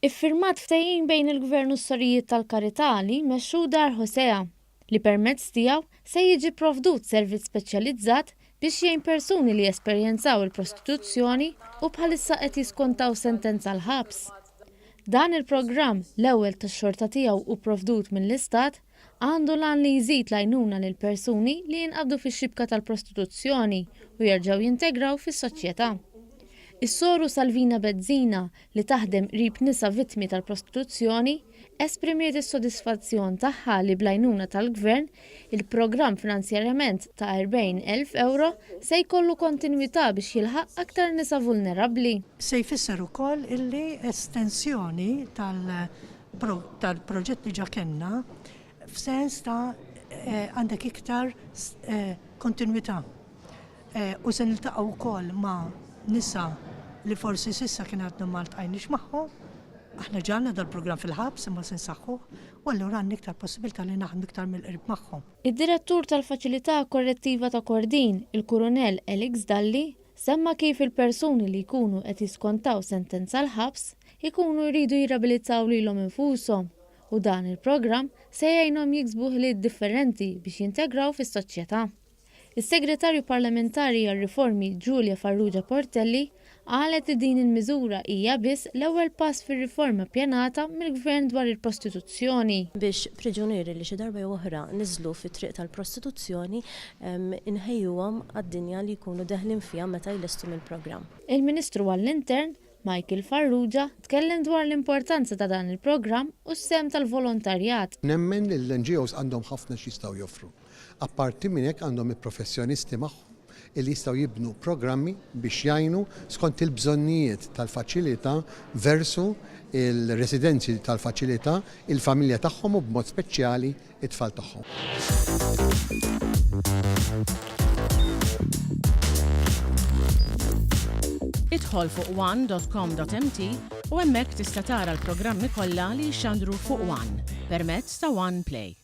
Iffirmat ftehim bejn il-Gvern u s-sorijiet tal-Karità li jmexxu Dar Hosea li permezz tiegħu se jiġi provdut servizz speċjalizzat biex jgħin persuni li jesperjenzaw il-prostituzzjoni u bħalissa qed jiskontaw sentenza l-ħabs. Dan il-programm l-ewwel tax-xorta tiegħu u provdut mill-Istat għandu lan li jżid l-għajnuna lil persuni li jinqabdu fix-xibka tal-prostituzzjoni u jerġgħu jintegraw fis-soċjetà. Is-soru Salvina Bezzina li taħdem qrib nisa vittmi tal-prostituzzjoni esprimiet is-sodisfazzjon tagħha li bl-għajnuna tal-Gvern il-programm finanzjarjament ta' 40,000 euro se jkollu kontinwità biex jilħaq aktar nisa vulnerabbli. Se jfisser ukoll illi estensjoni tal-proġett li ġa kellna f'sens ta' għandek iktar kontinwità. U se niltaqgħu wkoll ma' nisa li forsi sissa kien għadna ma ltqajniex magħhom, aħna ġalna dal-programm fil-ħabs imma se nsaħħuh u allura għandna iktar possibilità li naħdmu iktar mill-qrib magħhom. Id-direttur tal-Faċilità Korrettiva ta' Kordin, il-Kurunell Elix Dalli, semma kif il-persuni li jkunu qed jiskontaw sentenza l-ħabs ikunu jridu jirabilizzaw lilhom infushom u dan il-programm se jgħinhom jiksbu ħiliet differenti biex jintegraw fis-soċjetà. Is-Segretarju Parlamentari għar-Riformi Giulia Farrugia Portelli qalet li din il-miżura hija biss l-ewwel pass fir-riforma ppjanata mill-Gvern dwar il-prostituzzjoni. Biex priġunieri li xi darba oħra niżlu fit-triq tal-prostituzzjoni inħejjuhom għad-dinja li jkunu deħlin fiha meta jlestu mill-programm. Il-Ministru għall-Intern Michael Farrugia tkellem dwar l-importanza ta' dan il-programm u s-sem tal-volontarjat. Nemmen li l-NGOs għandhom ħafna x'jistgħu joffru. Apparti minn hekk għandhom il-professjonisti magħhom li jistgħu jibnu programmi biex jgħinu skont il-bżonnijiet tal-faċilità versu il-residenzi tal-faċilità, il-familja tagħhom u b'mod speċjali it-tfal tagħhom. Idħol fuq one.com.mt u hemmhekk tista' tara l-programmi kollha li jxandru fuq One permezz ta' One Play.